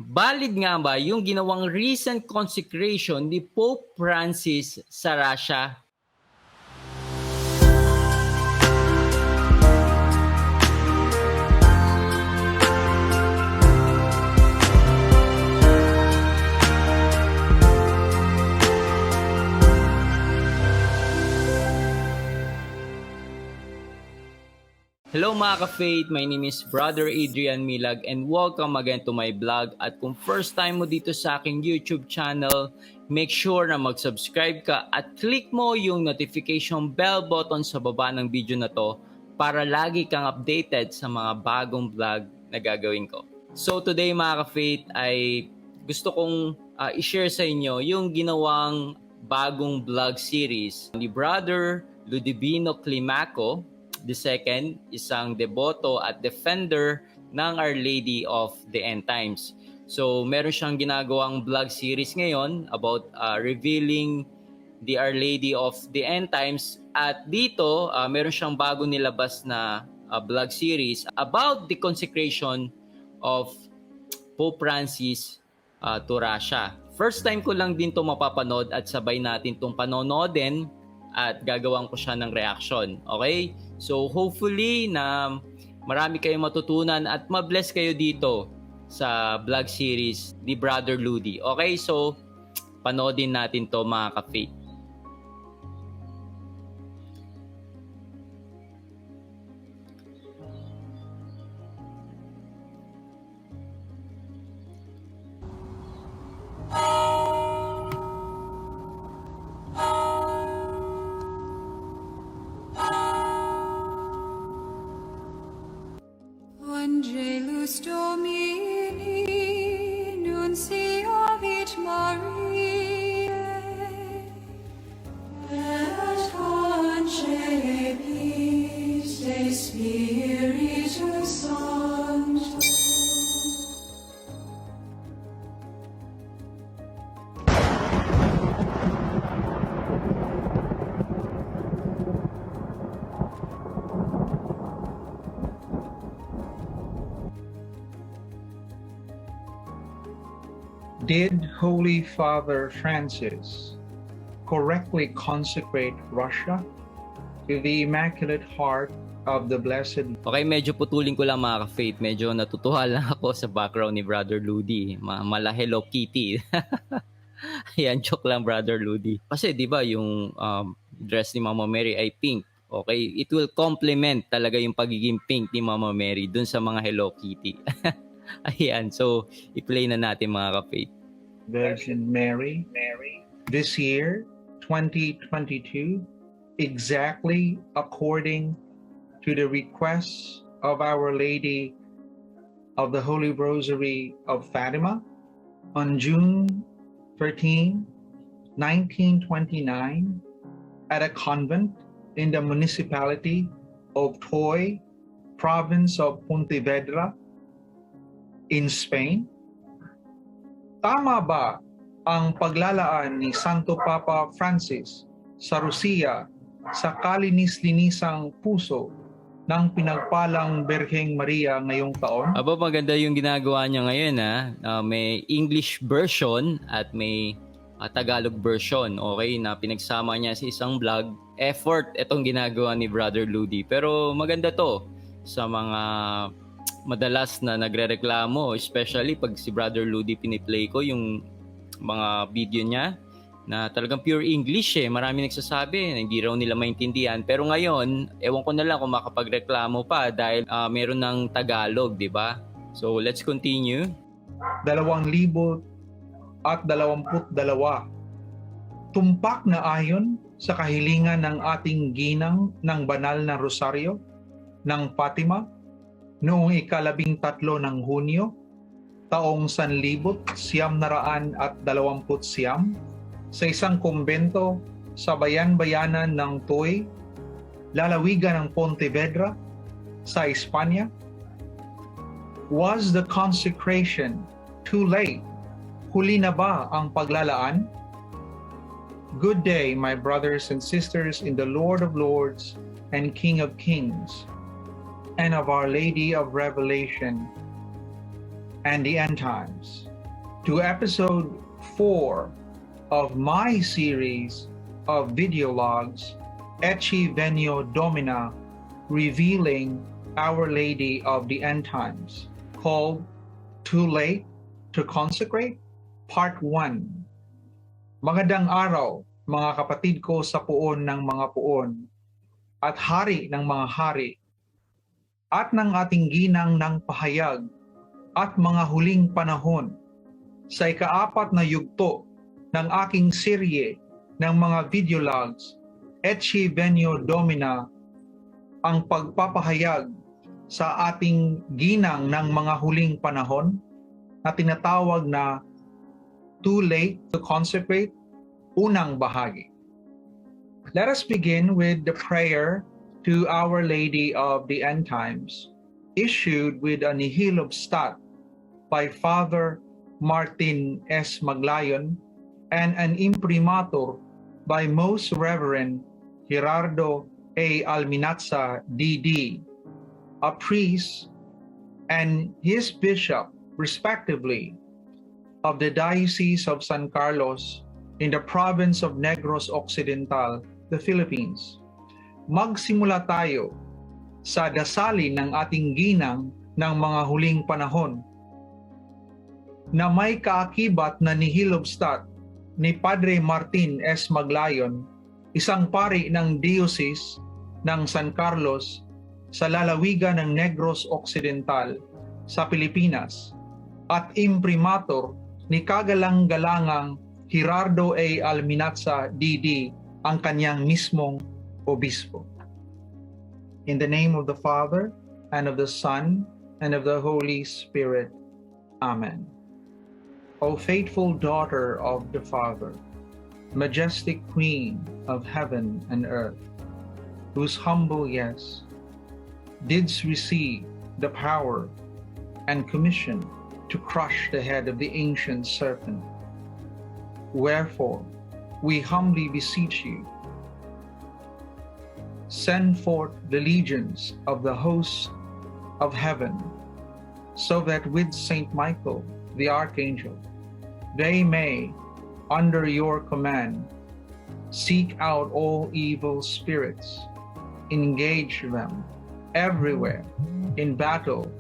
Valid nga ba yung ginawang recent consecration ni Pope Francis sa Russia? Hello mga ka-faith, my name is Brother Adrian Milag and welcome again to my vlog. At kung first time mo dito sa aking YouTube channel, make sure na mag-subscribe ka at click mo yung notification bell button sa baba ng video na to para lagi kang updated sa mga bagong vlog na gagawin ko. So today mga ka-faith ay gusto kong i-share sa inyo yung ginawang bagong vlog series ni Brother Ludivino Climaco II, isang deboto at defender ng Our Lady of the End Times. So, meron siyang ginagawang vlog series ngayon about revealing the Our Lady of the End Times. At dito, meron siyang bago nilabas na vlog series about the consecration of Pope Francis to Russia. First time ko lang din to mapapanood at sabay natin tong panonoodin at gagawin ko siya ng reaction. Okay? So hopefully na marami kayong matutunan at ma-bless kayo dito sa vlog series ni Brother Ludi. Okay? So panoodin natin to mga ka-faith. Angelus Domini, nunciavit Mariae, et concepis de Spiritus Sancto. Did Holy Father Francis correctly consecrate Russia to the Immaculate Heart of the Blessed? Okay, medyo putulin ko lang mga ka-faith. Medyo natutuwa lang ako sa background ni Brother Ludi. Mala Hello Kitty. Ayan, joke lang Brother Ludi. Kasi di ba yung dress ni Mama Mary ay pink. Okay, it will complement talaga yung pagiging pink ni Mama Mary dun sa mga Hello Kitty. Ayan, so i-play na natin mga ka-faith. Virgin Mary, this year, 2022, exactly according to the requests of Our Lady of the Holy Rosary of Fatima, on June 13, 1929, at a convent in the municipality of Toy, province of Pontevedra, in Spain. Tama ba ang paglalaan ni Santo Papa Francis sa Rusia sa kalinis-linisang puso ng pinagpalang Birheng Maria ngayong taon? Aba, maganda yung ginagawa niya ngayon ha. May English version at may Tagalog version. Okay, na pinagsama niya sa isang vlog. Effort itong ginagawa ni Brother Ludi. Pero maganda to sa mga madalas na nagrereklamo, especially pag si Brother Ludi piniplay ko yung mga video niya na talagang pure English Marami nagsasabi na hindi raw nila maintindihan. Pero ngayon, ewan ko na lang kung makapagreklamo pa dahil meron ng Tagalog, di ba? So, let's continue. 2022. Tumpak na ayon sa kahilingan ng ating ginang ng banal na rosaryo ng Fatima noong 13 ng Hunyo, taong 1929 sa isang kumbento sa bayan-bayanan ng Toy, lalawigan ng Pontevedra, sa Espanya. Was the consecration too late? Huli na ba ang paglalaan? Good day, my brothers and sisters in the Lord of Lords and King of Kings, and of Our Lady of Revelation and the End Times. to episode 4 of my series of video logs, Ecce Venio Domina, revealing Our Lady of the End Times, called Too Late to Consecrate, Part 1. Magandang araw, mga kapatid ko sa puon ng mga puon, at hari ng mga hari, at ng ating ginang ng pahayag, at mga huling panahon, sa ika-4 na yugto ng aking serye ng mga video logs, Ecce Venio Domina, ang pagpapahayag sa ating ginang ng mga huling panahon na tinatawag na Too Late to Consecrate, unang bahagi. Let us begin with the prayer to Our Lady of the End Times, issued with a nihil obstat by Father Martin S. Maglayon and an imprimatur by Most Reverend Gerardo A. Alminatza, D.D., a priest and his bishop, respectively, of the Diocese of San Carlos in the province of Negros Occidental, the Philippines. Magsimula tayo sa dasalin ng ating ginang ng mga huling panahon na may kaakibat na nihil obstat ni Padre Martin S. Maglayon, isang pari ng Diocese ng San Carlos sa lalawigan ng Negros Occidental sa Pilipinas, at imprimatur ni kagalang-galangang Gerardo A. Alminatza, D.D., ang kanyang mismong obispo. In the name of the Father, and of the Son, and of the Holy Spirit. Amen. O faithful daughter of the Father, majestic Queen of heaven and earth, whose humble yes didst receive the power and commission to crush the head of the ancient serpent. Wherefore, we humbly beseech you, send forth the legions of the host of heaven, so that with Saint Michael, the archangel, they may, under your command, seek out all evil spirits, engage them everywhere in battle,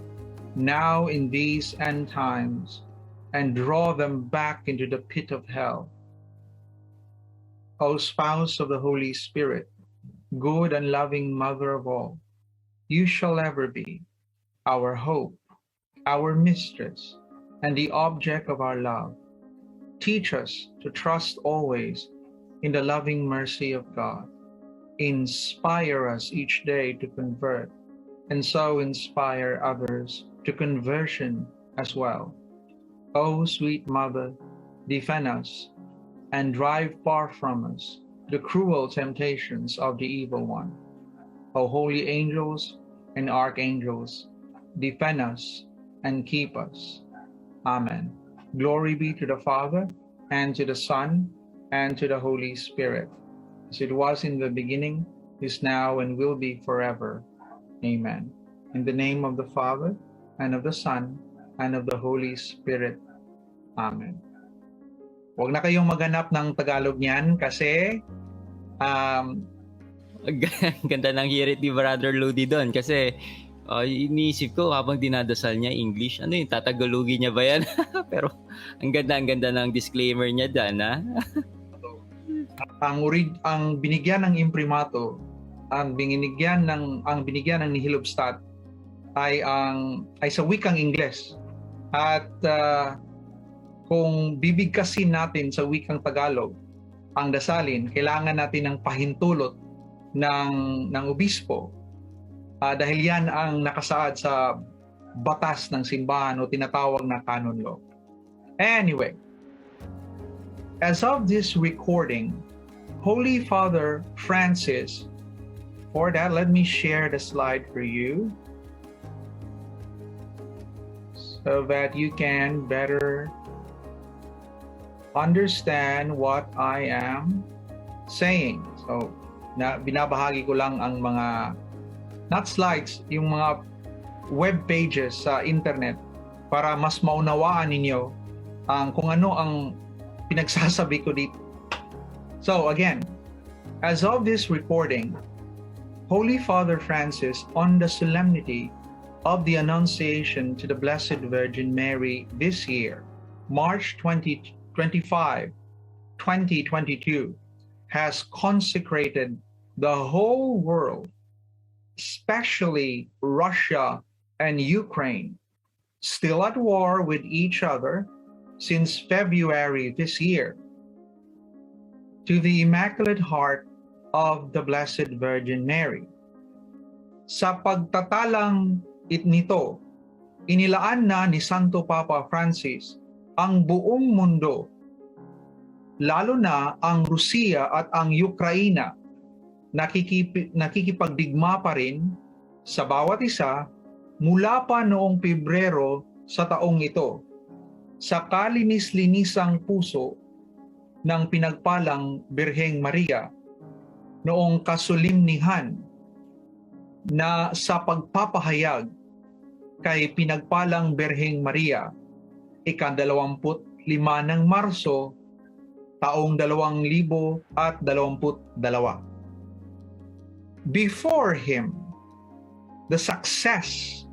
now in these end times, and draw them back into the pit of hell. O spouse of the Holy Spirit, good and loving Mother of all, you shall ever be our hope, our mistress, and the object of our love. Teach us to trust always in the loving mercy of God. Inspire us each day to convert, and so inspire others to conversion as well. O sweet Mother, defend us and drive far from us the cruel temptations of the evil one. O holy angels and archangels, defend us and keep us. Amen. Glory be to the Father, and to the Son, and to the Holy Spirit, as it was in the beginning, is now, and will be forever. Amen. In the name of the Father, and of the Son, and of the Holy Spirit. Amen. Huwag na kayong maghanap ng Tagalog niyan kasi Ganda ng hirit ni Brother Ludi doon kasi iniisip ko habang dinadasal niya English, ano yung tatagalogin niya ba yan? Pero ang ganda ng disclaimer niya dyan, ha? ang binigyan ng imprimato, ang binigyan ng nihil obstat ay sa wikang Ingles. At kung bibigkasin natin sa wikang Tagalog ang dasalin, kailangan natin ng pahintulot ng obispo, dahil yan ang nakasaad sa batas ng simbahan o tinatawag na canon law. Anyway, as of this recording, Holy Father Francis, for that, let me share the slide for you so that you can better understand what I am saying. So, binabahagi ko lang ang mga, not slides, yung mga web pages sa internet para mas maunawaan ninyo kung ano ang pinagsasabi ko dito. So again, as of this recording, Holy Father Francis, on the solemnity of the Annunciation to the Blessed Virgin Mary this year, March 25, 2022, has consecrated the whole world, especially Russia and Ukraine, still at war with each other since February this year, to the Immaculate Heart of the Blessed Virgin Mary. Sa pagtatalang nito, inilaan na ni Santo Papa Francis ang buong mundo, lalo na ang Rusiya at ang Ukraina, nakikipagdigma pa rin sa bawat isa mula pa noong Pebrero sa taong ito, sa kalinis-linisang puso ng pinagpalang Birheng Maria, noong kasulimnihan na sa pagpapahayag kay pinagpalang Birheng Maria, ika-25 ng Marso, taong 2022. Before him, the success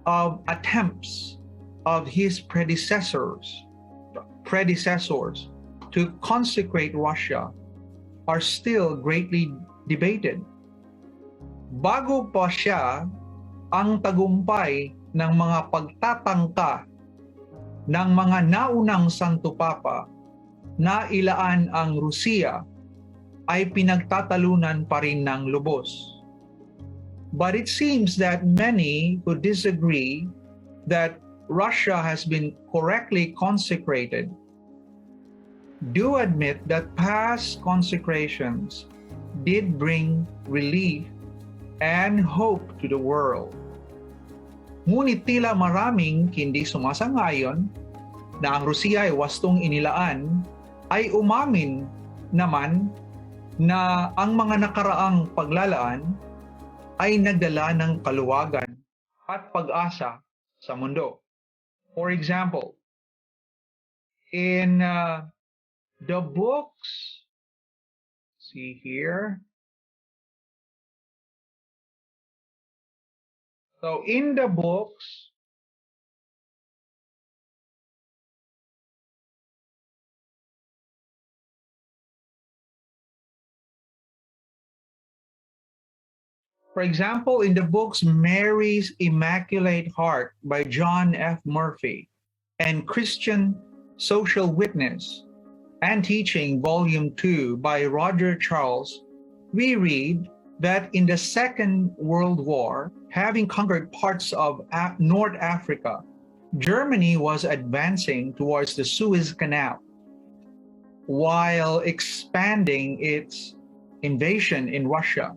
of attempts of his predecessors to consecrate Russia are still greatly debated. Bago pa siya ang tagumpay ng mga pagtatangka ng mga naunang Santo Papa na ilaan ang Rusiya, ay pinagtatalunan pa rin ng lubos. But it seems that many who disagree that Russia has been correctly consecrated do admit that past consecrations did bring relief and hope to the world. Ngunit tila maraming hindi sumasang-ayon na ang Rusiya ay wastong inilaan, ay umamin naman na ang mga nakaraang paglalaan ay nagdala ng kaluwagan at pag-asa sa mundo. For example, in the books, see here. So in the books, for example, in the books Mary's Immaculate Heart by John F. Murphy and Christian Social Witness and Teaching, Volume 2 by Roger Charles, we read that in the Second World War, having conquered parts of North Africa, Germany was advancing towards the Suez Canal while expanding its invasion in Russia.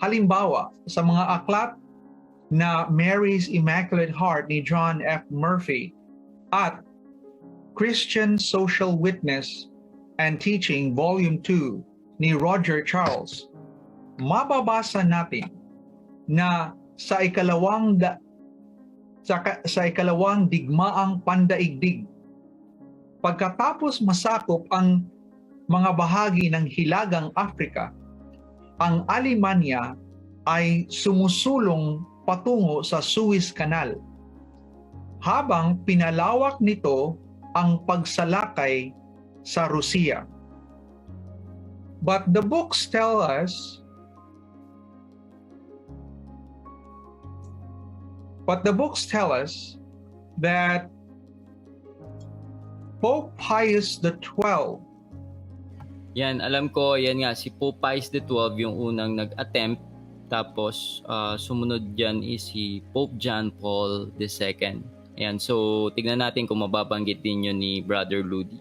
Halimbawa, sa mga aklat na Mary's Immaculate Heart ni John F. Murphy at Christian Social Witness and Teaching, Volume 2 ni Roger Charles, mababasa natin na sa ikalawang digmaang pandaigdig, pagkatapos masakop ang mga bahagi ng Hilagang Afrika, ang Alemanya ay sumusulong patungo sa Suez Canal, habang pinalawak nito ang pagsalakay sa Rusiya. But the books tell us that Pope Pius XII. Yan, alam ko, yan nga, si Pope Pius XII yung unang nag-attempt. Tapos, sumunod dyan is si Pope John Paul II. Ayan, so tignan natin kung mababanggit din yun ni Brother Ludi.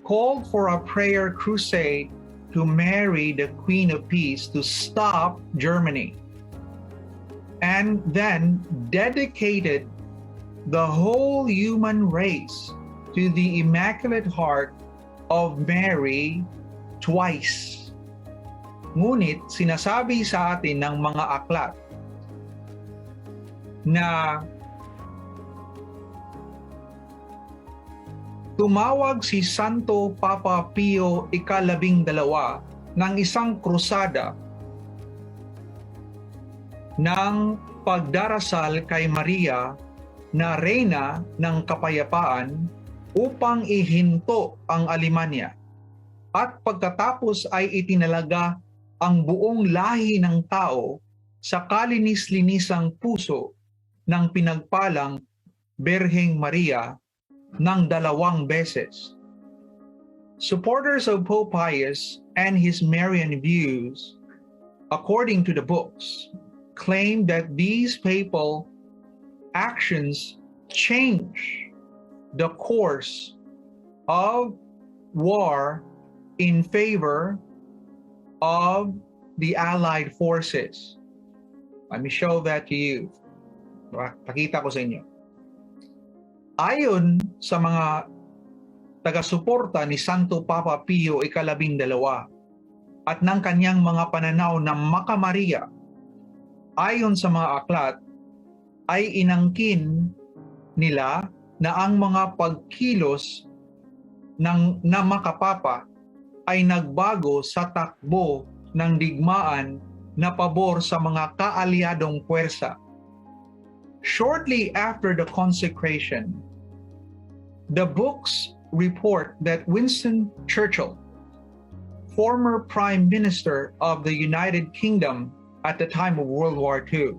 Called for a prayer crusade to Mary, the Queen of Peace, to stop Germany, and then dedicated the whole human race to the Immaculate Heart of Mary twice. Ngunit sinasabi sa atin ng mga aklat na tumawag si Santo Papa Pio ika-12 ng isang krusada ng pagdarasal kay Maria na Reyna ng Kapayapaan upang ihinto ang Alemanya. At pagkatapos ay itinalaga ang buong lahi ng tao sa kalinis-linisang puso ng pinagpalang Berheng Maria ng 2 beses. Supporters of Pope Pius and his Marian views, according to the books, claim that these papal actions change the course of war in favor of the Allied forces. Let me show that to you. Pakita ko sa inyo. Ayon sa mga taga-suporta ni Santo Papa Pio ika-12 at ng kanyang mga pananaw na Makamaria, ayon sa mga aklat, ay inangkin nila na ang mga pagkilos na makapapa ay nagbago sa takbo ng digmaan na pabor sa mga kaalyadong puwersa. Shortly after the consecration, the books report that Winston Churchill, former Prime Minister of the United Kingdom at the time of World War II,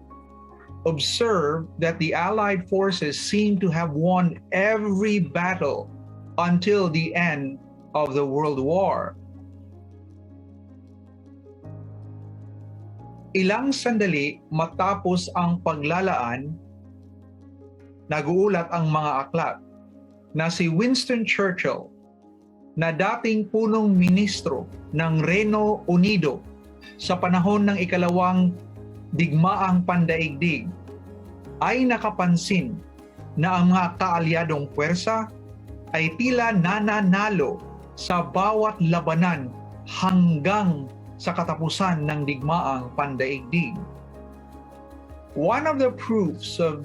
observed that the Allied forces seemed to have won every battle until the end of the World War. Ilang sandali matapos ang paglalaan, naguulat ang mga aklat na si Winston Churchill, na dating punong ministro ng Reino Unido sa panahon ng ikalawang digmaang pandaigdig, ay nakapansin na ang mga kaalyadong puwersa ay tila nananalo sa bawat labanan hanggang sa katapusan ng digmaang pandaigdig. One of the proofs of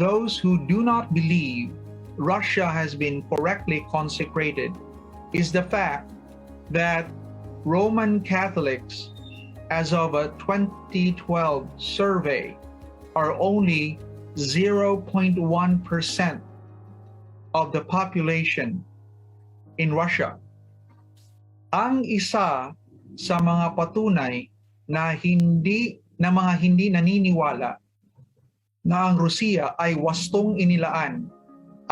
those who do not believe Russia has been correctly consecrated is the fact that Roman Catholics, as of a 2012 survey, are only 0.1% of the population in Russia. Ang isa sa mga patunay na mga hindi naniniwala na ang Rusiya ay wastong inilaan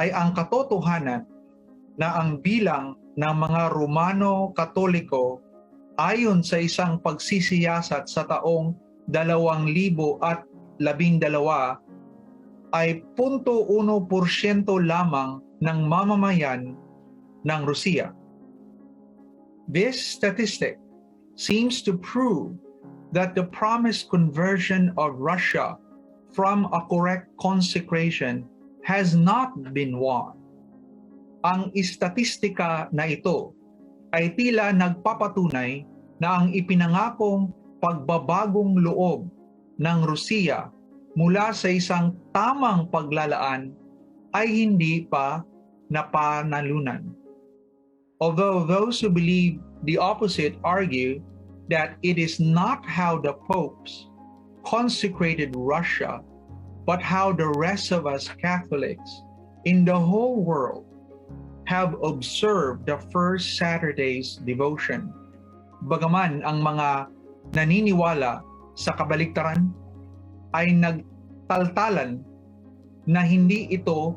ay ang katotohanan na ang bilang ng mga Romano Katoliko ayon sa isang pagsisiyasat sa taong 2012 ay 0.1% lamang ng mamamayan ng Rusiya. This statistic seems to prove that the promised conversion of Russia from a correct consecration has not been won. Ang istatistika na ito ay tila nagpapatunay na ang ipinangakong pagbabagong loob ng Rusiya mula sa isang tamang paglalaan ay hindi pa napanalunan. Although those who believe the opposite argue that it is not how the popes consecrated Russia, but how the rest of us Catholics in the whole world have observed the first Saturday's devotion. Bagaman ang mga naniniwala sa kabaliktaran ay nagtaltalan na hindi ito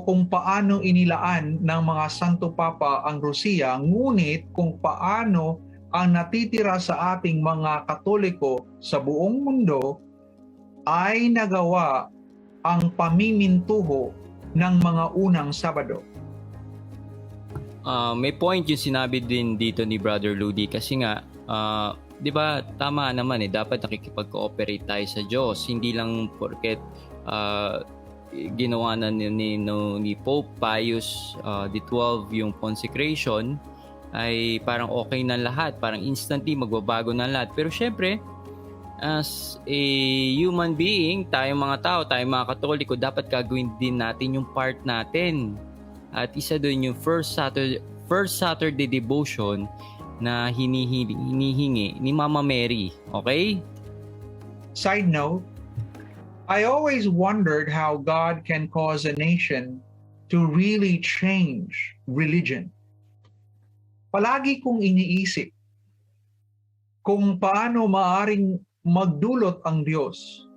kung paano inilaan ng mga Santo Papa ang Rusiya, ngunit kung paano ang natitira sa ating mga Katoliko sa buong mundo ay nagawa ang pamimintuho ng mga unang Sabado. May point yung sinabi din dito ni Brother Ludi kasi nga, di ba tama naman dapat nakikipag-cooperate tayo sa Diyos. Hindi lang porket ginawa na ni Pope Pius XII yung consecration ay parang okay na lahat, parang instantly magbabago na lahat. Pero syempre, as a human being, tayong mga tao, tayong mga Katoliko, dapat gagawin din natin yung part natin. At isa doon yung first Saturday devotion na hinihingi ni Mama Mary. Okay? Side note, I always wondered how God can cause a nation to really change religion. Palagi kong iniisip kung paano maaring magdulot ang Diyos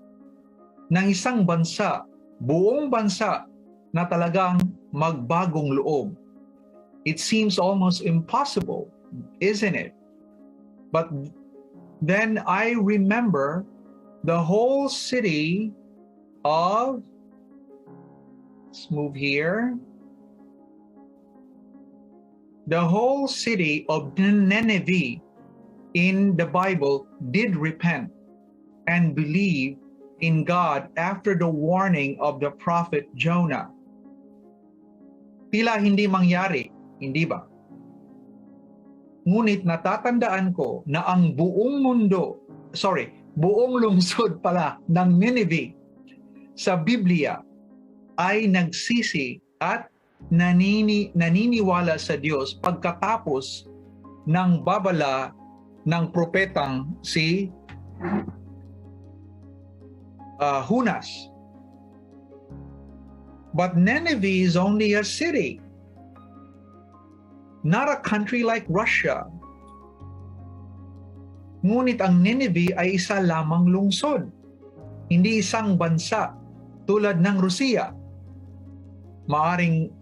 ng isang bansa, buong bansa, na talagang magbagong loob. It seems almost impossible, isn't it? But then I remember the whole city of, let's move here, the whole city of Nineveh in the Bible did repent and believe in God after the warning of the prophet Jonah. Tila hindi mangyari, hindi ba? Ngunit natatandaan ko na ang buong buong lungsod pala ng Nineveh sa Biblia ay nagsisi at naniniwala sa Diyos pagkatapos ng babala ng propetang si Hunas. But Nineveh is only a city, not a country like Russia. Ngunit ang Nineveh ay isa lamang lungsod, hindi isang bansa tulad ng Rusiya. Maaring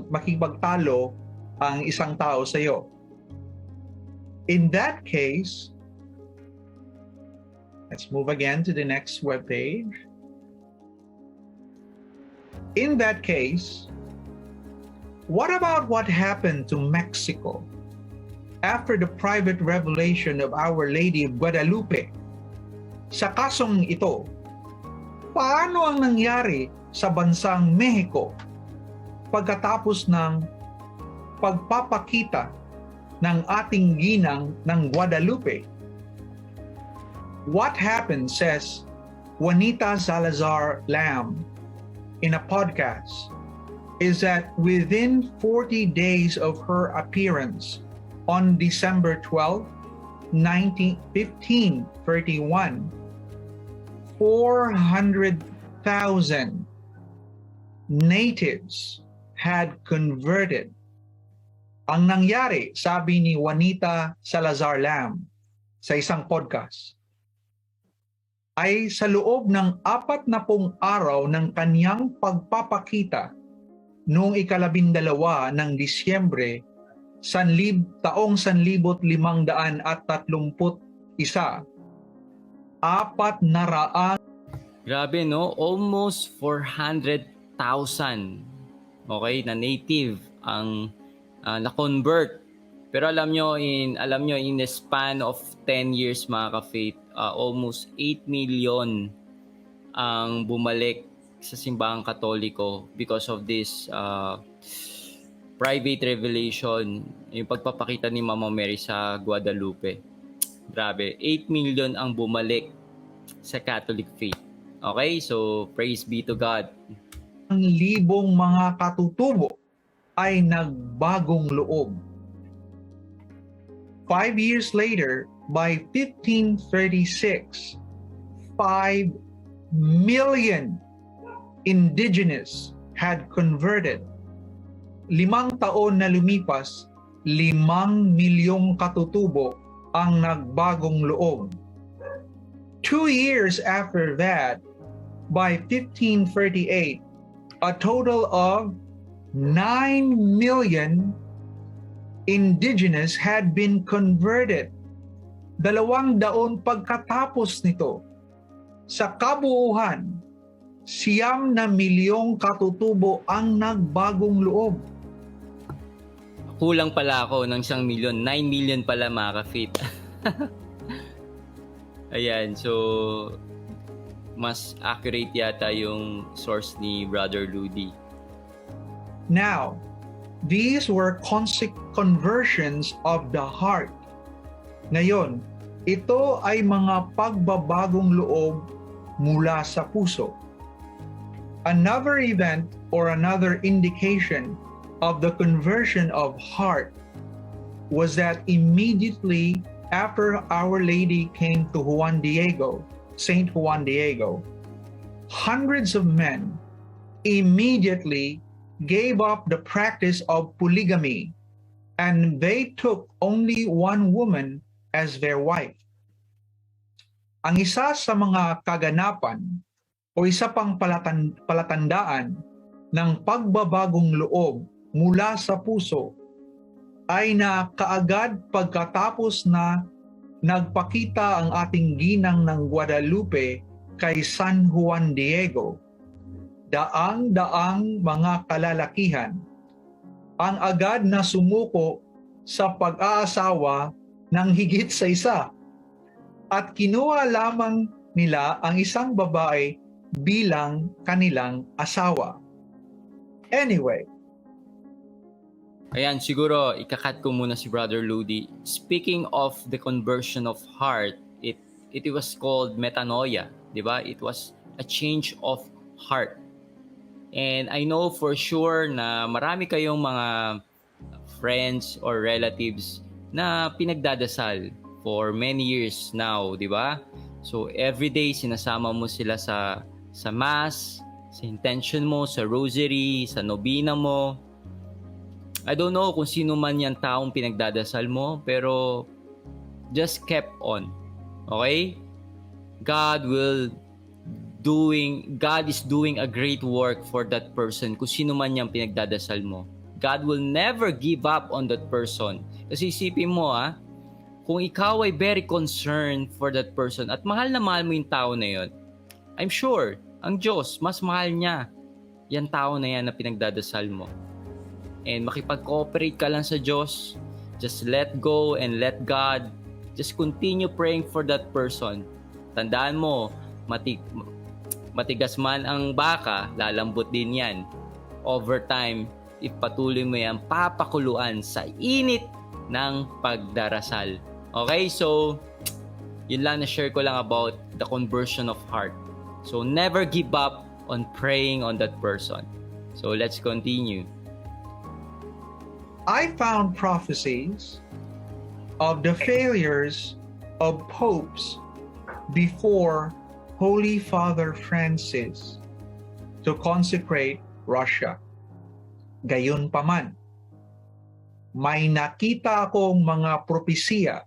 makipagtalo ang isang tao sa iyo. In that case, let's move again to the next webpage. In that case, what about what happened to Mexico after the private revelation of Our Lady of Guadalupe? Sa kasong ito, paano ang nangyari sa bansang Mexico pagkatapos ng pagpapakita ng ating ginang ng Guadalupe? What happened, says Juanita Salazar Lam in a podcast, is that within 40 days of her appearance on December 12, 1531, 400,000 natives had converted. Ang nangyari, sabi ni Juanita Salazar Lam sa isang podcast, ay sa loob ng 40 araw ng kanyang pagpapakita noong 12 ng Disyembre taong 1531, 400,000. Grabe, no? Almost 400,000, okay, na native ang na-convert. Pero alam nyo, in the span of 10 years, mga ka-faith, almost 8 million ang bumalik sa simbahang Katoliko because of this private revelation, yung pagpapakita ni Mama Mary sa Guadalupe. Grabe, 8 million ang bumalik sa Catholic faith. Okay, so praise be to God. Ang libong mga katutubo ay nagbagong loob. 5 years later, by 1536, 5 million indigenous had converted. 5 taon na lumipas, 5 milyong katutubo ang nagbagong loob. 2 years after that, by 1538, a total of 9 million indigenous had been converted. 2 taon pagkatapos nito, sa kabuuan, 9 milyong katutubo ang nagbagong loob. Kulang pala ako ng 1 million. 9 million pala, mga ka-faith. Ayan, so mas accurate yata yung source ni Brother Ludi. Now, these were conversions of the heart. Ngayon, Ito ay mga pagbabagong loob mula sa puso. Another event or another indication of the conversion of heart was that immediately after Our Lady came to Juan Diego, Saint Juan Diego, hundreds of men immediately gave up the practice of polygamy, and they took only one woman as their wife. Ang isa sa mga kaganapan o isa pang palatandaan ng pagbabagong loob mula sa puso ay na kaagad pagkatapos na nagpakita ang ating ginang ng Guadalupe kay San Juan Diego, daang-daang mga kalalakihan ang agad na sumuko sa pag-aasawa ng higit sa isa at kinuha lamang nila ang isang babae bilang kanilang asawa. Anyway, Ayan, siguro ikakat ko muna si Brother Ludi. Speaking of the conversion of heart, it was called metanoia, di ba? It was a change of heart. And I know for sure na marami kayong mga friends or relatives na pinagdadasal for many years now, di ba? So every day sinasama mo sila sa mass, sa intention mo, sa rosary, sa nobina mo. I don't know kung sino man yan taong pinagdadasal mo, pero just kept on. Okay? God is doing a great work for that person kung sino man yung pinagdadasal mo. God will never give up on that person. Kasi isipin mo kung ikaw ay very concerned for that person at mahal na mahal mo yung tao na yun, I'm sure, ang Diyos, mas mahal niya yung tao na yan na pinagdadasal mo. And makipag-cooperate ka lang sa Diyos, just let go and let God, just continue praying for that person. Tandaan mo, matigas man ang baka, lalambot din yan. Over time, if patuloy mo yan, papakuluan sa init ng pagdarasal. Okay, so yun lang na-share ko lang about the conversion of heart. So never give up on praying on that person. So let's continue. I found prophecies of the failures of popes before Holy Father Francis to consecrate Russia. Gayunpaman, may nakita akong mga propesiya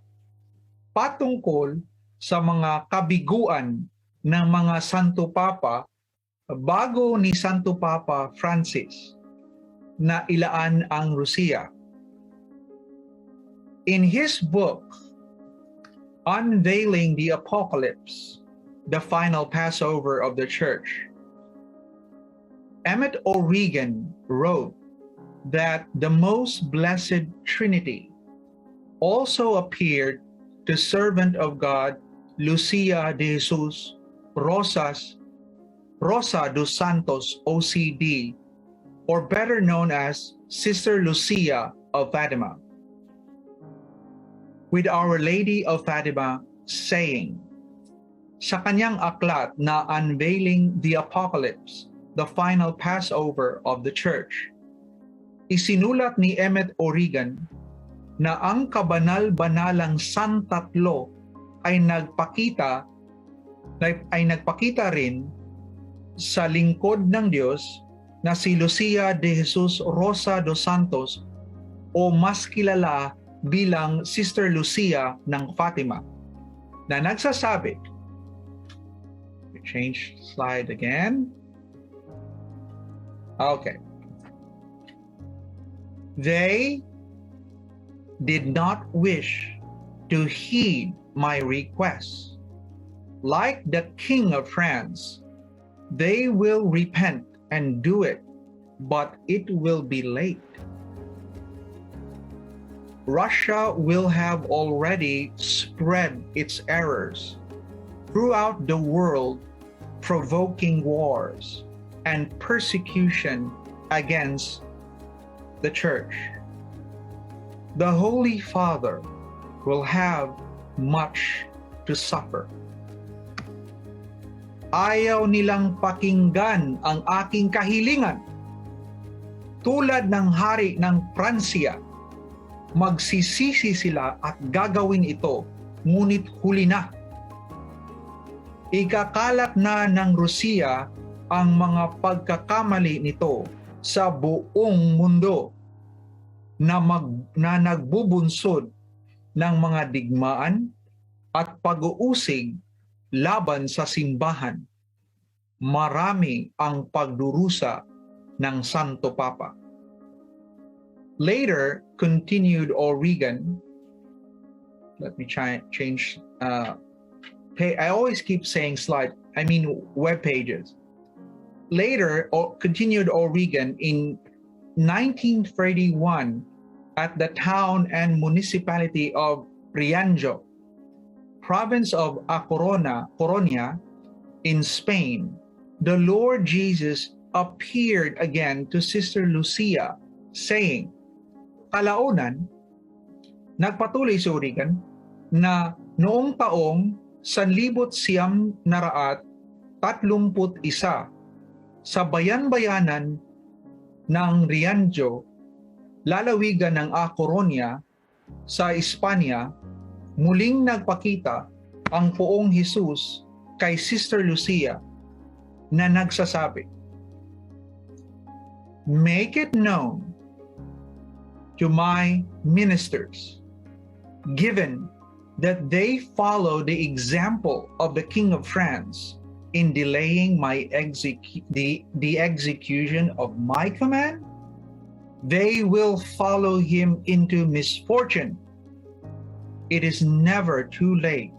patungkol sa mga kabiguan ng mga Santo Papa bago ni Santo Papa Francis na ilaan ang Russia. In his book, Unveiling the Apocalypse, the Final Passover of the Church, Emmett O'Regan wrote that the Most Blessed Trinity also appeared to servant of God Lucia de Jesus Rosa dos Santos OCD, or better known as Sister Lucia of Fatima, with Our Lady of Fatima saying, sa kanyang aklat na Unveiling the Apocalypse, the Final Passover of the Church, isinulat ni Emmett O'Regan na ang kabanal-banalang Santatlo ay nagpakita rin sa lingkod ng Diyos na si Lucia de Jesus Rosa dos Santos, o mas kilala bilang Sister Lucia ng Fatima, na nagsasabi, change slide again. Okay. They did not wish to heed my request. Like the King of France, they will repent and do it, but it will be late. Russia will have already spread its errors throughout the world, provoking wars and persecution against the Church. The Holy Father will have much to suffer. Ayaw nilang pakinggan ang aking kahilingan. Tulad ng hari ng Pransya, magsisisi sila at gagawin ito, ngunit huli na. Ikakalat na ng Rusiya ang mga pagkakamali nito sa buong mundo na nagbubunsod ng mga digmaan at pag-uusig laban sa simbahan. Marami ang pagdurusa ng Santo Papa. Later, continued Origen, let me change, I always keep saying web pages. Later, continued Origen in 1931 at the town and municipality of Rianjo, province of A Coruña in Spain. The Lord Jesus appeared again to Sister Lucia, saying, kalaunan, nagpatuloy si Origen na noong taong 1931 sa bayan-bayanan ng Rianjo, lalawigan ng A Coruña sa Espanya, muling nagpakita ang Poong Jesus kay Sister Lucia na nagsasabi, "Make it known to my ministers, given that they follow the example of the King of France in delaying the execution of my command, they will follow him into misfortune. It is never too late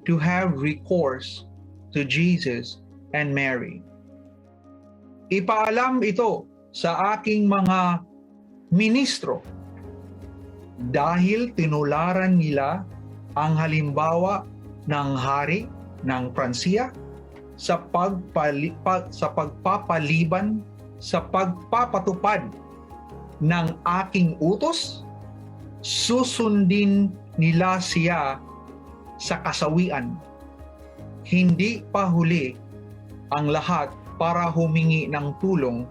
to have recourse to Jesus and Mary." Ipaalam ito sa aking mga ministro dahil tinularan nila ang halimbawa ng hari ng Pransya sa pagpapaliban sa pagpapatupad ng aking utos, susundin nila siya sa kasawian. Hindi pa huli ang lahat para humingi ng tulong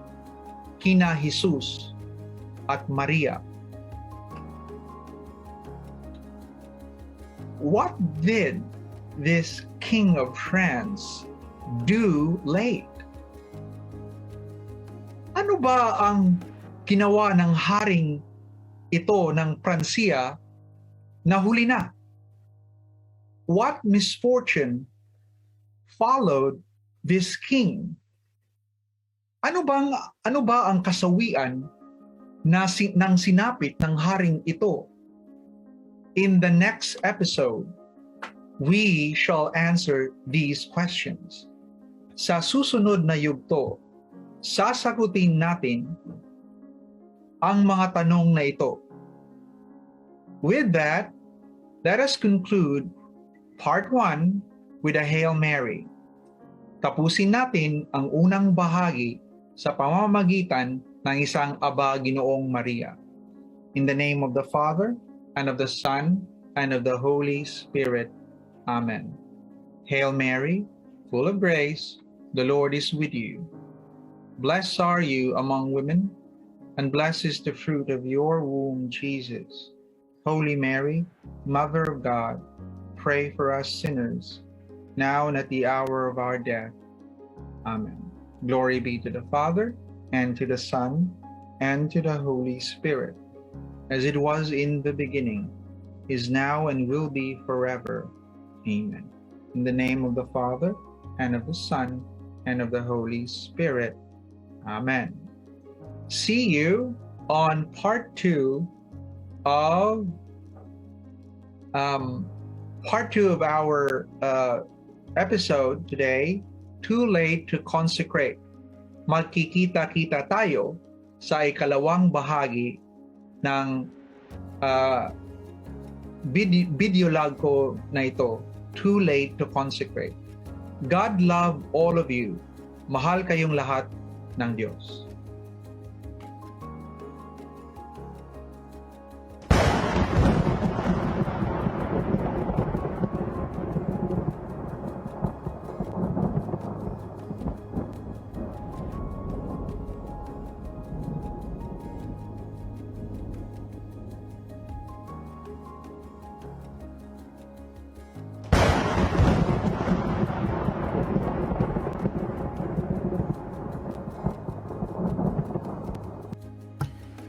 kina Jesus at Maria. What did this King of France do late? Ano ba ang ginawa ng haring ito ng Pransya na huli na? What misfortune followed this king? Ano ba ang kasawian nang sinapit ng haring ito? In the next episode, we shall answer these questions. Sa susunod na yugto, sasagutin natin ang mga tanong na ito. With that, let us conclude part 1 with a Hail Mary. Tapusin natin ang unang bahagi sa pamamagitan ng isang Aba Ginoong Maria. In the name of the Father, and of the Son, and of the Holy Spirit. Amen. Hail Mary, full of grace, the Lord is with you. Blessed are you among women, and blessed is the fruit of your womb, Jesus. Holy Mary, Mother of God, pray for us sinners, now and at the hour of our death. Amen. Glory be to the Father, and to the Son, and to the Holy Spirit, as it was in the beginning, is now, and will be forever. Amen. In the name of the Father, and of the Son, and of the Holy Spirit. Amen. See you on part 2 of our episode today, Too Late to Consecrate. Magkikita-kita tayo sa ikalawang bahagi ng video log ko na ito, Too Late to Consecrate. God love all of you. Mahal kayong lahat ng Diyos.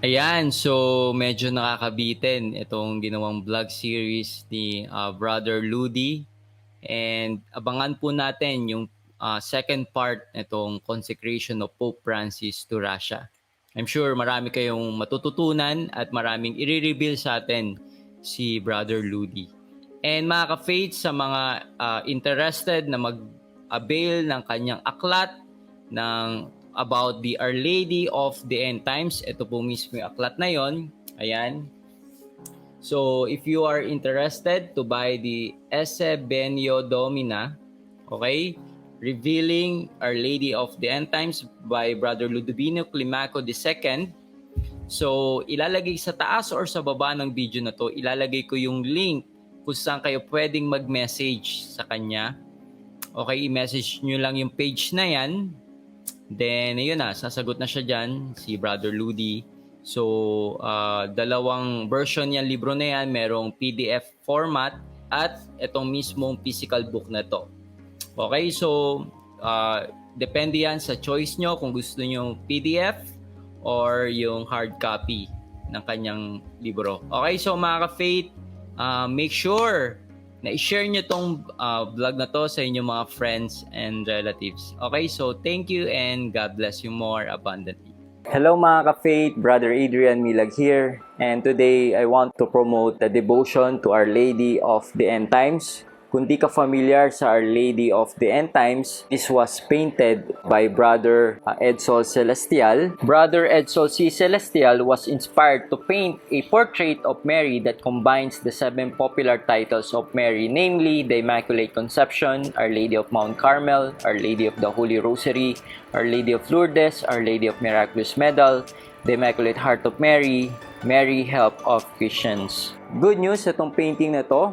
Ayan, so medyo nakakabitin itong ginawang vlog series ni Brother Ludi. And abangan po natin yung second part nitong consecration of Pope Francis to Russia. I'm sure marami kayong matututunan at maraming i-reveal sa atin si Brother Ludi. And mga ka-faith, sa mga interested na mag-avail ng kanyang aklat ng about the Our Lady of the End Times, ito po mismo yung aklat na yon. Ayan. So, if you are interested to buy the Esse Benio Domina, okay, Revealing Our Lady of the End Times by Brother Ludovino Climaco II, so ilalagay sa taas or sa baba ng video na to, ilalagay ko yung link kung saan kayo pwedeng mag-message sa kanya. Okay, i-message nyo lang yung page na yan. Then, yun na, sasagot na siya dyan, si Brother Ludi. So, dalawang version yan, libro na yan, merong PDF format at itong mismong physical book na to. Okay, so, depende yan sa choice nyo kung gusto nyo PDF or yung hard copy ng kanyang libro. Okay, so mga ka-faith, make sure na i-share nyo tong vlog na to sa inyong mga friends and relatives. Okay, so thank you and God bless you more abundantly. Hello mga ka-faith, Brother Adrian Milag here. And today, I want to promote the devotion to Our Lady of the End Times. Kung di ka familiar sa Our Lady of the End Times, this was painted by Brother Edsol Celestial. Brother Edsol C. Celestial was inspired to paint a portrait of Mary that combines the 7 popular titles of Mary, namely the Immaculate Conception, Our Lady of Mount Carmel, Our Lady of the Holy Rosary, Our Lady of Lourdes, Our Lady of Miraculous Medal, the Immaculate Heart of Mary, Mary Help of Christians. Good news, itong painting na to,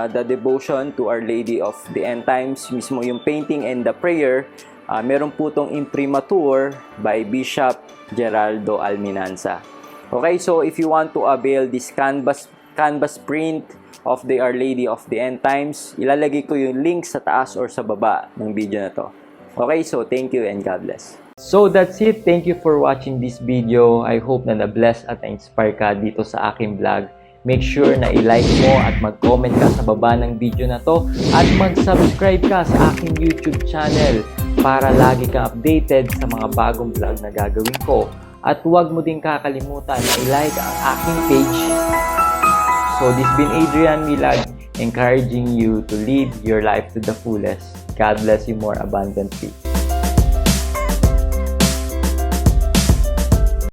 the devotion to Our Lady of the End Times, mismo yung painting and the prayer, meron po itong imprimatur by Bishop Geraldo Alminanza. Okay, so if you want to avail this canvas print of the Our Lady of the End Times, ilalagay ko yung link sa taas or sa baba ng video na to. Okay, so thank you and God bless. So that's it. Thank you for watching this video. I hope na na-bless at na-inspire ka dito sa aking vlog. Make sure na i-like mo at mag-comment ka sa baba ng video na to at mag-subscribe ka sa aking YouTube channel para lagi kang updated sa mga bagong vlog na gagawin ko. At huwag mo din kakalimutan na i-like ang aking page. So this been Adrian Milag, encouraging you to live your life to the fullest. God bless you more abundantly.